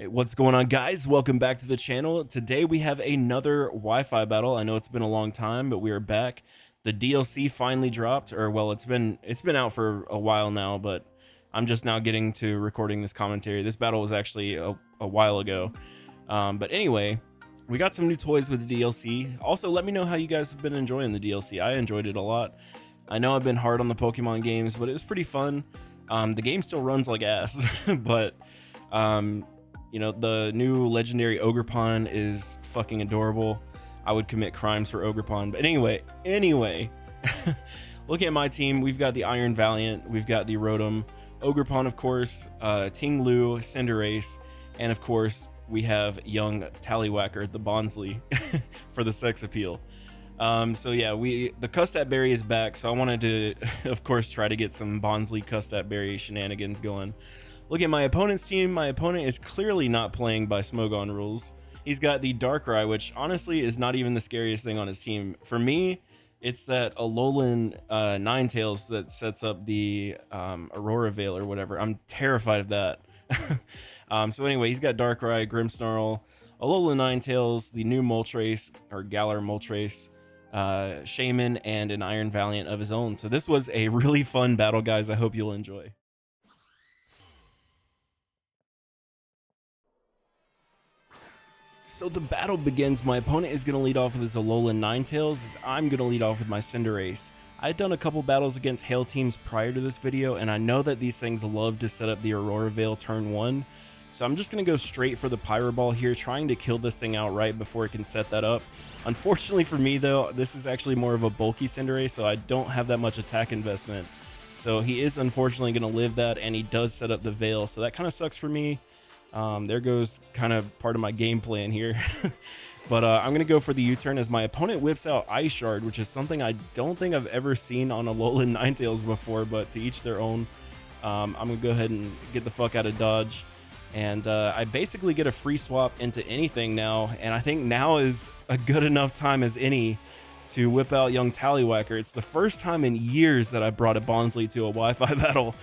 What's going on, guys? Welcome back to the channel. Today we have another Wi-Fi battle. I know it's been a long time, but we are back. The DLC finally dropped, or well, it's been out for a while now, but I'm just now getting to recording this commentary. This battle was actually a while ago. But anyway, we got some new toys with the DLC. Also, let me know how you guys have been enjoying the DLC. I enjoyed it a lot. I know I've been hard on the Pokemon games, but it was pretty fun. The game still runs like ass, but you know, the new legendary Ogerpon is fucking adorable. I would commit crimes for Ogerpon. But anyway, look at my team. We've got the Iron Valiant, we've got the Rotom, Ogerpon, of course, Tinglu, Cinderace, and of course, we have young Tallywhacker, the Bonsly, for the sex appeal. So yeah, the Custap Berry is back, so I wanted to, of course, try to get some Bonsly Custap Berry shenanigans going. Look at my opponent's team. My opponent is clearly not playing by Smogon rules. He's got the Darkrai, which honestly is not even the scariest thing on his team. For me, it's that Alolan Ninetales that sets up the Aurora Veil or whatever. I'm terrified of that. So anyway, he's got Darkrai, Grimmsnarl, Alolan Ninetales, the new Moltres, or Galar Moltres, Shaman, and an Iron Valiant of his own. So this was a really fun battle, guys. I hope you'll enjoy. So the battle begins. My opponent is going to lead off with his Alolan Ninetales. I'm going to lead off with my Cinderace. I had done a couple battles against Hail teams prior to this video, and I know that these things love to set up the Aurora Veil turn 1. So I'm just going to go straight for the Pyro Ball here, trying to kill this thing outright before it can set that up. Unfortunately for me, though, this is actually more of a bulky Cinderace, so I don't have that much attack investment. So he is unfortunately going to live that, and he does set up the Veil, so that kind of sucks for me. There goes kind of part of my game plan here. But I'm going to go for the U-turn as my opponent whips out Ice Shard, which is something I don't think I've ever seen on Alolan Ninetales before, but to each their own. I'm going to go ahead and get the fuck out of dodge. And I basically get a free swap into anything now, and I think now is a good enough time as any to whip out young Tallywhacker. It's the first time in years that I brought a Bonsly to a Wi-Fi battle.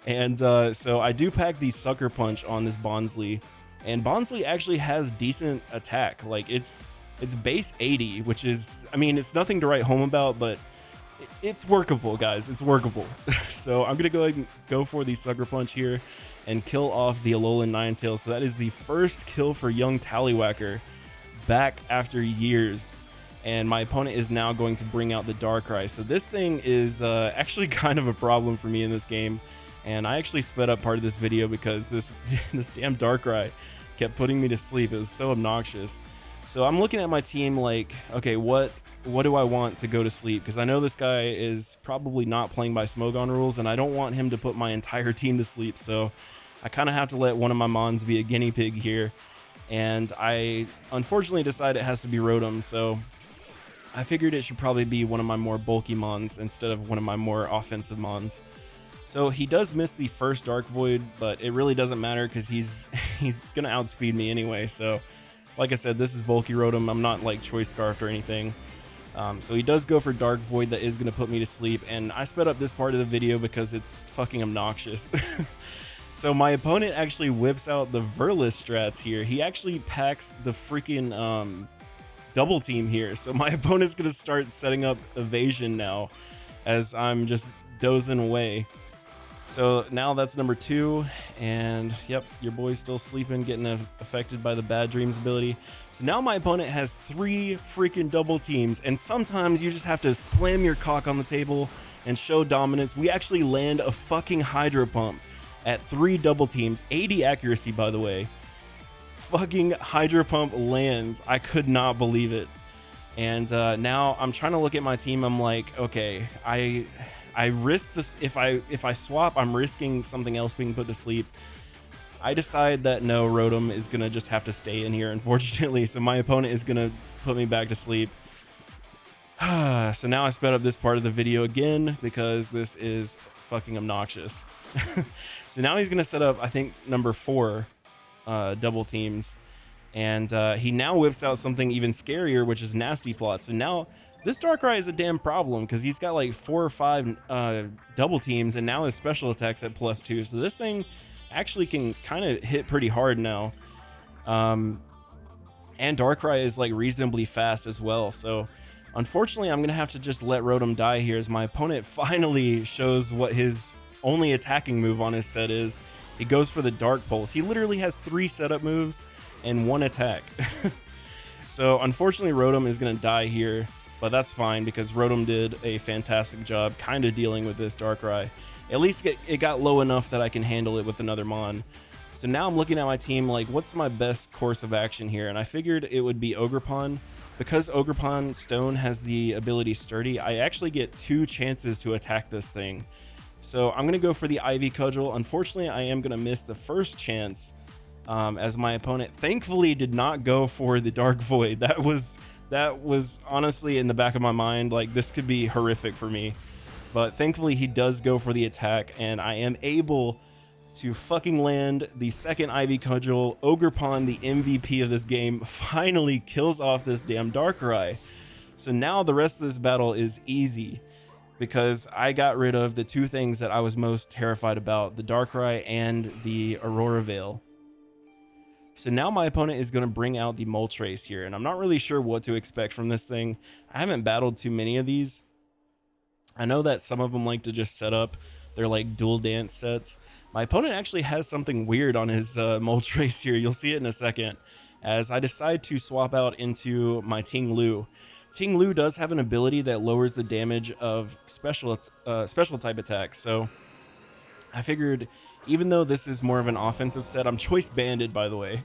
And so I do pack the Sucker Punch on this Bonsly, and Bonsly actually has decent attack. Like it's base 80, which is, I mean, it's nothing to write home about, but it's workable, guys. It's workable. So I'm gonna go ahead and go for the Sucker Punch here and kill off the Alolan Ninetales. So that is the first kill for young Tallywhacker back after years. And my opponent is now going to bring out the Darkrai. So this thing is actually kind of a problem for me in this game. And I actually sped up part of this video because this damn Darkrai kept putting me to sleep. It was so obnoxious. So I'm looking at my team like, okay, what do I want to go to sleep? Because I know this guy is probably not playing by Smogon rules, and I don't want him to put my entire team to sleep. So I kind of have to let one of my Mons be a guinea pig here. And I unfortunately decided it has to be Rotom. So I figured it should probably be one of my more bulky Mons instead of one of my more offensive Mons. So he does miss the first Dark Void, but it really doesn't matter because he's gonna outspeed me anyway. So like I said, this is bulky Rotom. I'm not like Choice Scarfed or anything. So he does go for Dark Void that is gonna put me to sleep, and I sped up this part of the video because it's fucking obnoxious. So my opponent actually whips out the Verlis strats here. He actually packs the freaking double team here. So my opponent's gonna start setting up evasion now as I'm just dozing away. So now that's number 2, and yep, your boy's still sleeping, getting affected by the Bad Dreams ability. So now my opponent has 3 freaking double teams, and sometimes you just have to slam your cock on the table and show dominance. We actually land a fucking Hydro Pump at 3 double teams, 80 accuracy, by the way. Fucking Hydro Pump lands. I could not believe it. And now I'm trying to look at my team. I'm like, okay, I risk this. If I swap, I'm risking something else being put to sleep. I decide that no, Rotom is gonna just have to stay in here, unfortunately. So my opponent is gonna put me back to sleep. So now I sped up this part of the video again because this is fucking obnoxious. So now he's gonna set up, I think, number 4 double teams, and he now whips out something even scarier, which is Nasty Plot. So now this Darkrai is a damn problem because he's got like 4 or 5 double teams, and now his special attack's at +2. So this thing actually can kind of hit pretty hard now. And Darkrai is like reasonably fast as well. So unfortunately, I'm gonna have to just let Rotom die here as my opponent finally shows what his only attacking move on his set is. He goes for the Dark Pulse. He literally has 3 setup moves and 1 attack. So unfortunately, Rotom is gonna die here, but that's fine because Rotom did a fantastic job kind of dealing with this Darkrai. At least it got low enough that I can handle it with another Mon. So now I'm looking at my team like, what's my best course of action here? And I figured it would be Ogerpon. Because Ogerpon Stone has the ability Sturdy, I actually get 2 chances to attack this thing. So I'm going to go for the Ivy Cudgel. Unfortunately, I am going to miss the first chance as my opponent thankfully did not go for the Dark Void. That was honestly in the back of my mind, like this could be horrific for me. But thankfully he does go for the attack and I am able to fucking land the second Ivy Cudgel. Ogerpon, the MVP of this game, finally kills off this damn Darkrai. So now the rest of this battle is easy because I got rid of the 2 things that I was most terrified about, the Darkrai and the Aurora Veil. So now my opponent is going to bring out the Moltres here, and I'm not really sure what to expect from this thing. I haven't battled too many of these. I know that some of them like to just set up their like dual dance sets. My opponent actually has something weird on his Moltres here. You'll see it in a second as I decide to swap out into my Ting Lu. Ting Lu does have an ability that lowers the damage of special type attacks. So I figured even though this is more of an offensive set, I'm choice banded by the way.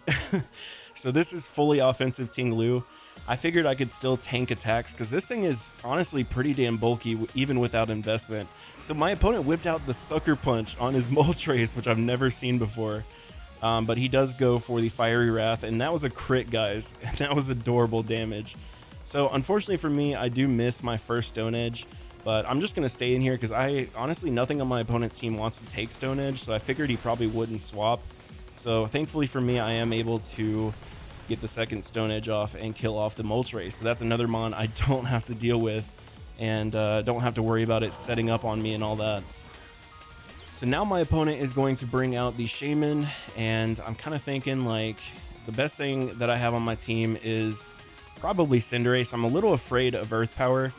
So this is fully offensive Ting Lu. I figured I could still tank attacks because this thing is honestly pretty damn bulky even without investment. So my opponent whipped out the Sucker Punch on his Moltres, which I've never seen before. But he does go for the Fiery Wrath, and that was a crit, guys. And that was adorable damage. So unfortunately for me, I do miss my first Stone Edge, but I'm just going to stay in here because honestly, nothing on my opponent's team wants to take Stone Edge, so I figured he probably wouldn't swap. So thankfully for me, I am able to get the second Stone Edge off and kill off the Moltres. So that's another Mon I don't have to deal with and don't have to worry about it setting up on me and all that. So now my opponent is going to bring out the Shaman, and I'm kind of thinking like the best thing that I have on my team is probably Cinderace. I'm a little afraid of Earth Power,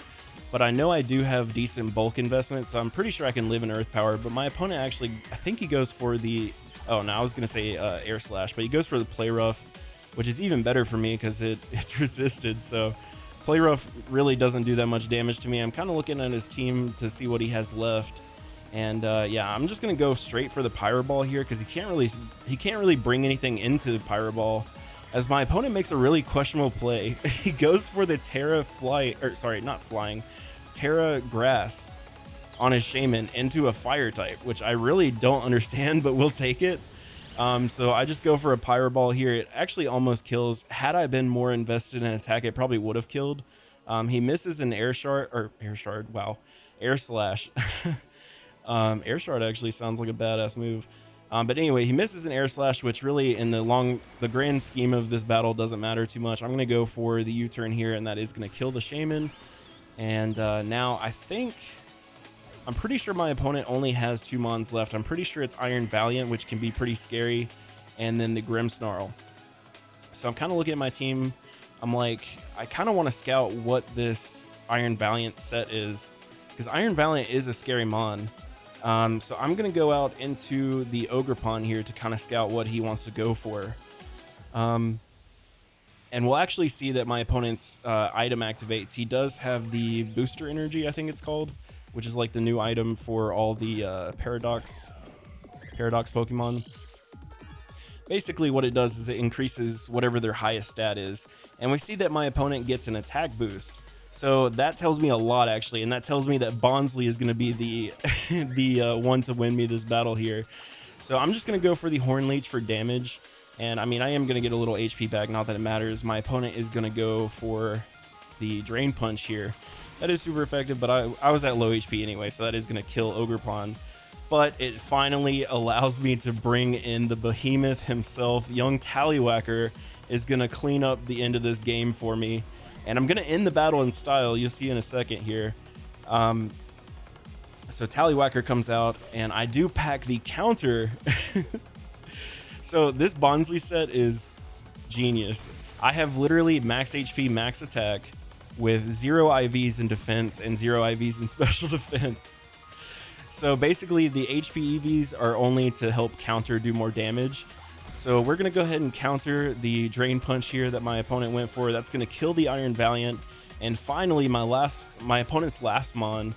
but I know I do have decent bulk investment, so I'm pretty sure I can live in Earth Power. But my opponent actually, I think he goes for the, oh no, I was going to say Air Slash, but he goes for the Play Rough, which is even better for me because it's resisted. So Play Rough really doesn't do that much damage to me. I'm kind of looking at his team to see what he has left. And yeah, I'm just going to go straight for the Pyro Ball here because he can't really bring anything into the Pyro Ball, as my opponent makes a really questionable play. He goes for the Terra Grass on his Shaman into a Fire type, which I really don't understand, but we'll take it. So I just go for a Pyro Ball here. It actually almost kills. Had I been more invested in attack, it probably would have killed. He misses an Air Slash. Air Shard actually sounds like a badass move. But anyway, he misses an Air Slash, which really in the grand scheme of this battle doesn't matter too much. I'm going to go for the U-turn here, and that is going to kill the Shaman. And now I'm pretty sure my opponent only has 2 Mons left. I'm pretty sure it's Iron Valiant, which can be pretty scary, and then the Grimmsnarl. So I'm kind of looking at my team. I'm like, I kind of want to scout what this Iron Valiant set is, because Iron Valiant is a scary Mon. So I'm going to go out into the Ogerpon here to kind of scout what he wants to go for. And we'll actually see that my opponent's item activates. He does have the Booster Energy, I think it's called, which is like the new item for all the Paradox Pokemon. Basically what it does is it increases whatever their highest stat is. And we see that my opponent gets an attack boost. So that tells me a lot, actually, and that tells me that Bonsly is going to be the one to win me this battle here. So I'm just going to go for the Horn Leech for damage, and I mean, I am going to get a little HP back, not that it matters. My opponent is going to go for the Drain Punch here. That is super effective, but I was at low HP anyway, so that is going to kill Ogerpon. But it finally allows me to bring in the behemoth himself. Young Tallywhacker is going to clean up the end of this game for me. And I'm going to end the battle in style. You'll see in a second here. So Tallywhacker comes out, and I do pack the counter. So this Bonsly set is genius. I have literally max HP, max attack with 0 IVs in defense and 0 IVs in special defense. So basically the HP EVs are only to help counter do more damage. So we're going to go ahead and counter the Drain Punch here that my opponent went for. That's going to kill the Iron Valiant. And finally, my opponent's last mon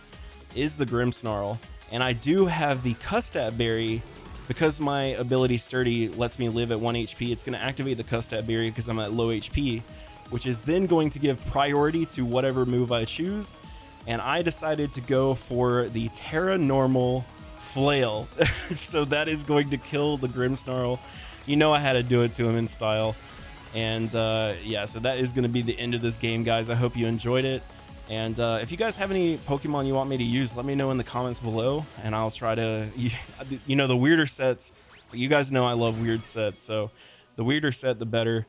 is the Grimmsnarl. And I do have the Custap Berry. Because my ability Sturdy lets me live at 1 HP, it's going to activate the Custap Berry because I'm at low HP, which is then going to give priority to whatever move I choose. And I decided to go for the Terra Normal Flail. So that is going to kill the Grimmsnarl. You know I had to do it to him in style. And yeah, so that is going to be the end of this game, guys. I hope you enjoyed it. And if you guys have any Pokemon you want me to use, let me know in the comments below, and I'll try to, you know, the weirder sets, you guys know I love weird sets, so the weirder set, the better.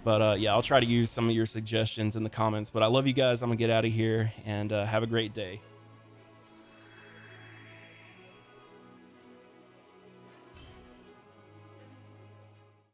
But yeah, I'll try to use some of your suggestions in the comments. But I love you guys. I'm going to get out of here, and have a great day.